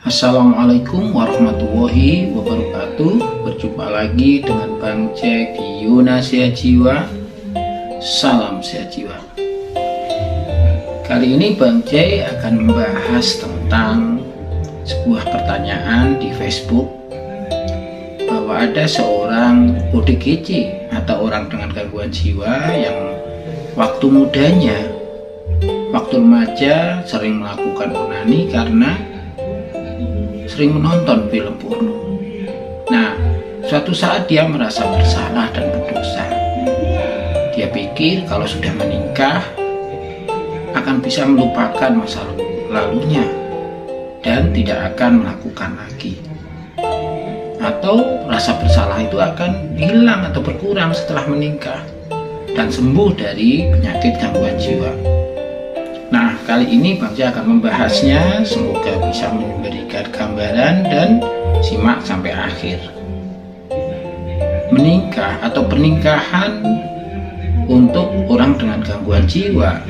Assalamualaikum warahmatullahi wabarakatuh. Berjumpa lagi dengan Bang Jack di Yuna Sehat Jiwa. Salam sehat jiwa. Kali ini Bang Jack akan membahas tentang sebuah pertanyaan di Facebook, bahwa ada seorang ODGJ atau orang dengan gangguan jiwa yang waktu mudanya, waktu remaja sering melakukan onani karena sering menonton film porno. Nah, suatu saat dia merasa bersalah dan berdosa. Dia pikir kalau sudah menikah akan bisa melupakan masa lalunya dan tidak akan melakukan lagi. Atau rasa bersalah itu akan hilang atau berkurang setelah menikah dan sembuh dari penyakit gangguan jiwa. Nah, kali ini Bang Jack akan membahasnya. Semoga bisa memberikan gambaran dan simak sampai akhir. Menikah atau pernikahan untuk orang dengan gangguan jiwa,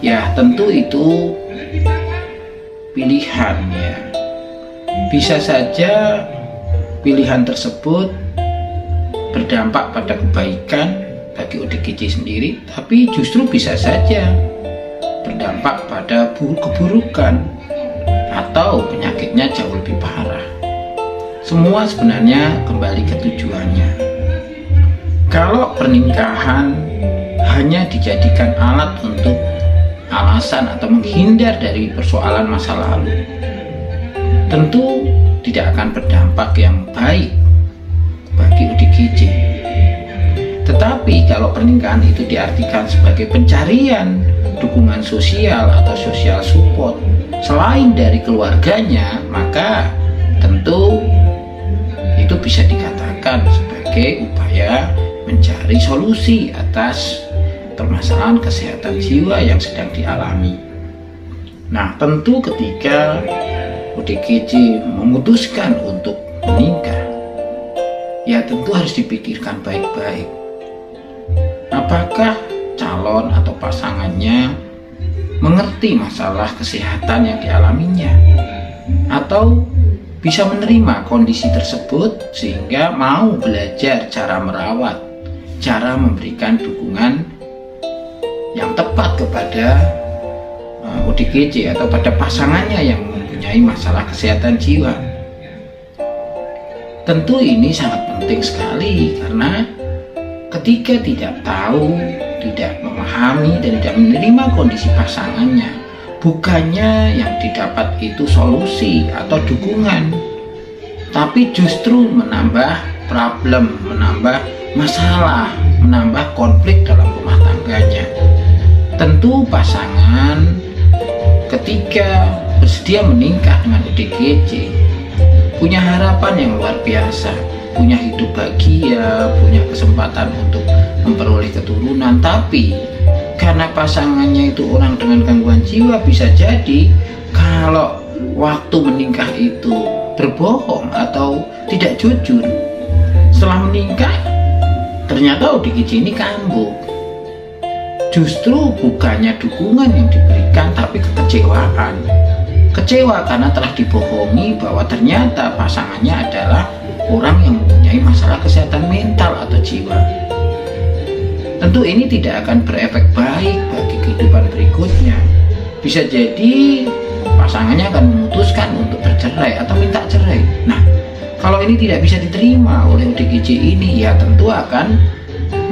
ya tentu itu pilihan ya. Bisa saja pilihan tersebut berdampak pada kebaikan bagi ODGJ sendiri, tapi justru bisa saja berdampak pada keburukan atau penyakitnya jauh lebih parah. Semua sebenarnya kembali ke tujuannya. Kalau pernikahan hanya dijadikan alat untuk alasan atau menghindar dari persoalan masa lalu, tentu tidak akan berdampak yang baik bagi ODGJ. Tetapi kalau pernikahan itu diartikan sebagai pencarian dukungan sosial atau social support selain dari keluarganya, maka tentu itu bisa dikatakan sebagai upaya mencari solusi atas permasalahan kesehatan jiwa yang sedang dialami. Nah, tentu ketika ODGJ memutuskan untuk menikah, ya tentu harus dipikirkan baik-baik. Apakah calon atau pasangannya mengerti masalah kesehatan yang dialaminya, atau bisa menerima kondisi tersebut sehingga mau belajar cara merawat, cara memberikan dukungan yang tepat kepada ODGJ atau pada pasangannya yang mempunyai masalah kesehatan jiwa. Tentu ini sangat penting sekali, karena ketika tidak tahu, tidak memahami dan tidak menerima kondisi pasangannya, bukannya yang didapat itu solusi atau dukungan, tapi justru menambah problem, menambah masalah, menambah konflik dalam rumah tangganya. Tentu pasangan ketika bersedia menikah dengan ODGJ punya harapan yang luar biasa, punya hidup bahagia, punya kesempatan untuk memperoleh keturunan. Tapi karena pasangannya itu orang dengan gangguan jiwa, bisa jadi kalau waktu menikah itu berbohong atau tidak jujur, setelah menikah ternyata ODGJ ini kambuh. Justru bukannya dukungan yang diberikan, tapi kekecewaan. Kecewa karena telah dibohongi bahwa ternyata pasangannya adalah orang yang mempunyai masalah kesehatan mental atau jiwa. Tentu ini tidak akan berefek baik bagi kehidupan berikutnya. Bisa jadi pasangannya akan memutuskan untuk bercerai atau minta cerai. Nah, kalau ini tidak bisa diterima oleh ODGJ ini, ya tentu akan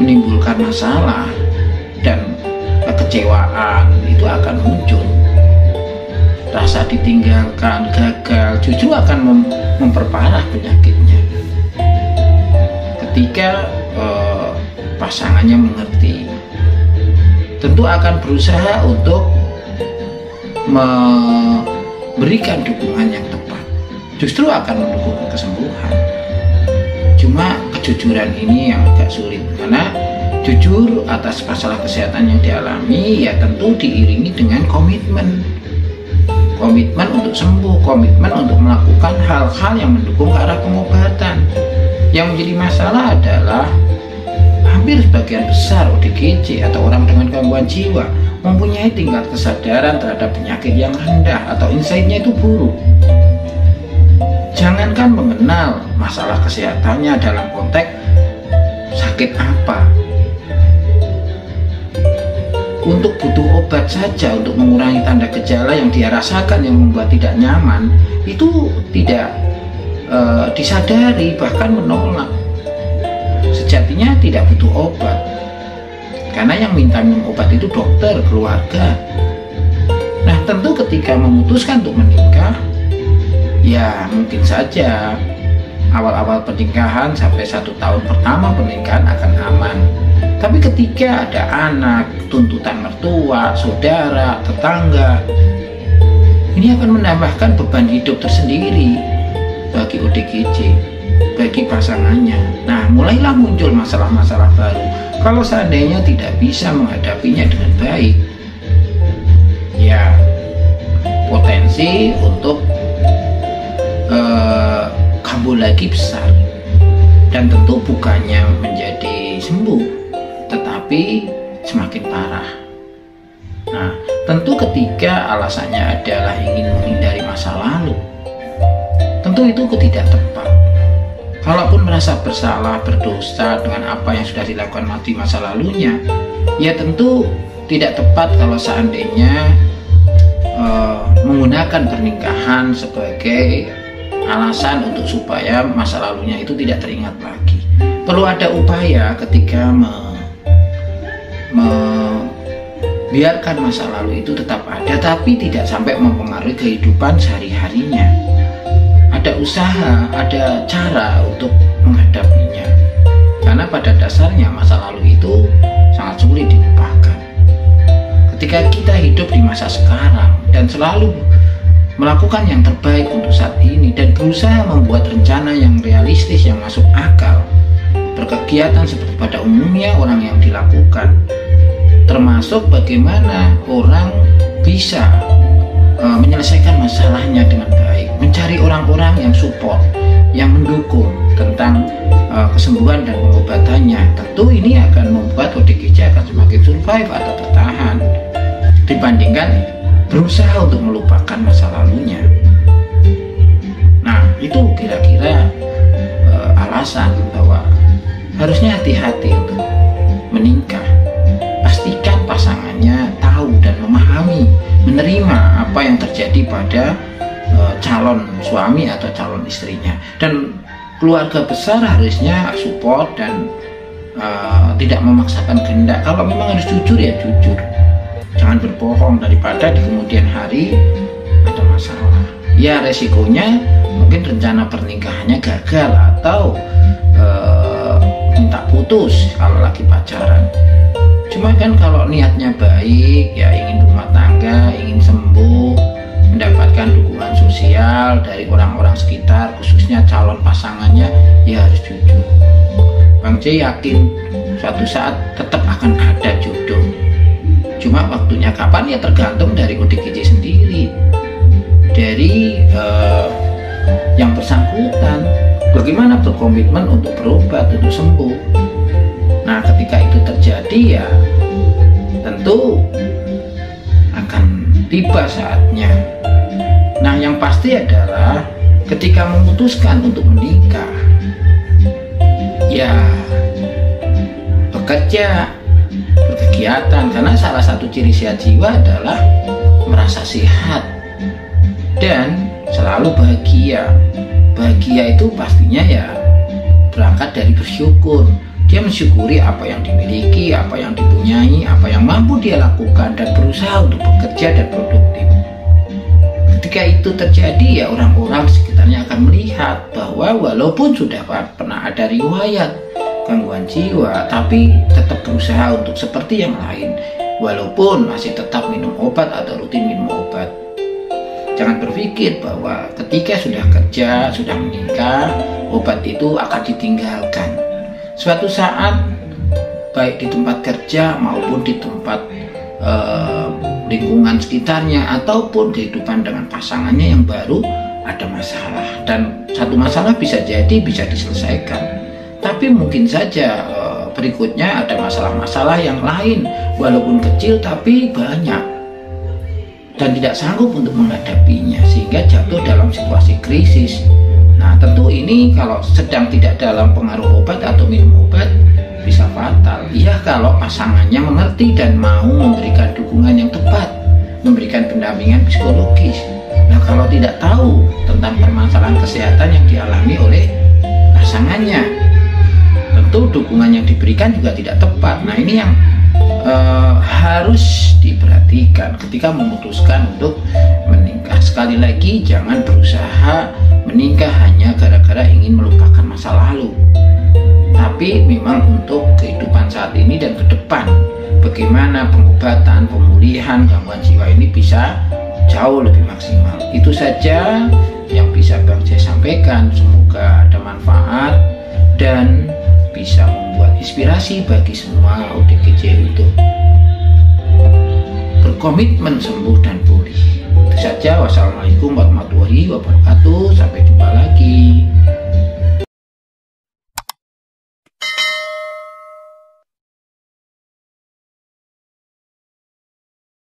menimbulkan masalah dan kekecewaan itu akan muncul. Rasa ditinggalkan, gagal, justru akan memperparah penyakitnya. Ketika pasangannya mengerti, tentu akan berusaha untuk memberikan dukungan yang tepat, justru akan mendukung kesembuhan. Cuma kejujuran ini yang agak sulit, karena jujur atas masalah kesehatan yang dialami ya tentu diiringi dengan komitmen untuk sembuh, komitmen untuk melakukan hal-hal yang mendukung ke arah pengobatan. Yang menjadi masalah adalah hampir sebagian besar ODGJ atau orang dengan gangguan jiwa mempunyai tingkat kesadaran terhadap penyakit yang rendah atau insight-nya itu buruk. bahkan mengenal masalah kesehatannya dalam konteks sakit apa. Untuk butuh obat saja untuk mengurangi tanda gejala yang dia rasakan yang membuat tidak nyaman, itu tidak disadari, bahkan menolak. Sejatinya tidak butuh obat, karena yang minta minum obat itu dokter, keluarga. Nah, tentu ketika memutuskan untuk menikah, ya mungkin saja awal-awal pernikahan sampai 1 tahun pertama pernikahan akan aman. Tapi ketika ada anak, tuntutan mertua, saudara, tetangga, ini akan menambahkan beban hidup tersendiri bagi ODGJ, bagi pasangannya. Nah, mulailah muncul masalah-masalah baru. Kalau seandainya tidak bisa menghadapinya dengan baik, ya potensi untuk kambuh lagi besar. Dan tentu bukannya menjadi sembuh, tetapi semakin parah. Nah, tentu ketika alasannya adalah ingin menghindari masa lalu, tentu itu tidak tepat. Kalaupun merasa bersalah, berdosa dengan apa yang sudah dilakukan di masa lalunya, ya tentu tidak tepat kalau seandainya menggunakan pernikahan sebagai alasan untuk supaya masa lalunya itu tidak teringat lagi. Perlu ada upaya ketika membiarkan masa lalu itu tetap ada, tapi tidak sampai mempengaruhi kehidupan sehari-harinya. Ada usaha, ada cara untuk menghadapinya, karena pada dasarnya masa lalu itu sangat sulit dilupakan. Ketika kita hidup di masa sekarang dan selalu melakukan yang terbaik untuk saat ini dan berusaha membuat rencana yang realistis, yang masuk akal, berkegiatan seperti pada umumnya orang yang dilakukan, termasuk bagaimana orang bisa menyelesaikan masalahnya dengan baik, mencari orang-orang yang support, yang mendukung tentang kesembuhan dan pengobatannya. Tentu ini akan membuat ODGJ akan semakin survive atau bertahan dibandingkan berusaha untuk melupakan masa lalunya. Nah, itu kira-kira alasan bahwa harusnya hati-hati untuk menikah. Pastikan pasangannya tahu dan memahami, menerima apa yang terjadi pada calon suami atau calon istrinya. Dan keluarga besar harusnya support dan tidak memaksakan kehendak. Kalau memang harus jujur, ya jujur. Jangan berbohong, daripada di kemudian hari ada masalah. Ya resikonya mungkin rencana pernikahannya gagal atau minta putus kalau lagi pacaran. Cuma kan kalau niatnya baik, ya ingin rumah tangga, ingin sembuh, mendapatkan dukungan sosial dari orang-orang sekitar, khususnya calon pasangannya, ya harus jujur. Bang J yakin suatu saat tetap akan ada jodoh. Cuma waktunya kapan, ya tergantung dari ODGJ sendiri, dari yang bersangkutan, bagaimana berkomitmen untuk berobat, untuk sembuh. Nah, ketika itu terjadi, ya tentu akan tiba saatnya. Nah, yang pasti adalah ketika memutuskan untuk menikah, ya bekerja, berkegiatan, karena salah satu ciri sehat jiwa adalah merasa sehat dan selalu bahagia. Bahagia itu pastinya ya berangkat dari bersyukur. Dia mensyukuri apa yang dimiliki, apa yang dipunyai, apa yang mampu dia lakukan, dan berusaha untuk bekerja dan produktif. Ketika itu terjadi, ya orang-orang sekitarnya akan melihat bahwa walaupun sudah pernah ada riwayat gangguan jiwa, tapi tetap berusaha untuk seperti yang lain, walaupun masih tetap minum obat atau rutin minum obat. Jangan berpikir bahwa ketika sudah kerja, sudah menikah, obat itu akan ditinggalkan. Suatu saat, baik di tempat kerja maupun di tempat lingkungan sekitarnya ataupun kehidupan dengan pasangannya yang baru, ada masalah, dan satu masalah bisa jadi bisa diselesaikan, tapi mungkin saja berikutnya ada masalah-masalah yang lain, walaupun kecil tapi banyak, dan tidak sanggup untuk menghadapinya sehingga jatuh dalam situasi krisis. Nah, Nah, tentu ini kalau sedang tidak dalam pengaruh obat atau minum obat bisa fatal. Iya, kalau pasangannya mengerti dan mau memberikan dukungan yang tepat, memberikan pendampingan psikologis. Nah, kalau tidak tahu tentang permasalahan kesehatan yang dialami oleh pasangannya, tentu dukungan yang diberikan juga tidak tepat. Nah, ini yang harus diperhatikan ketika memutuskan untuk menikah. Sekali lagi, jangan berusaha menikah hanya gara-gara ingin melupakan masa lalu, tapi memang untuk kehidupan saat ini dan ke depan, bagaimana pengobatan, pemulihan gangguan jiwa ini bisa jauh lebih maksimal. Itu saja yang bisa Bang Jai sampaikan. Semoga ada manfaat dan bisa membuat inspirasi bagi semua ODGJ untuk berkomitmen sembuh dan pulih. Itu saja. Wassalamualaikum warahmatullahi wabarakatuh. Sampai jumpa lagi.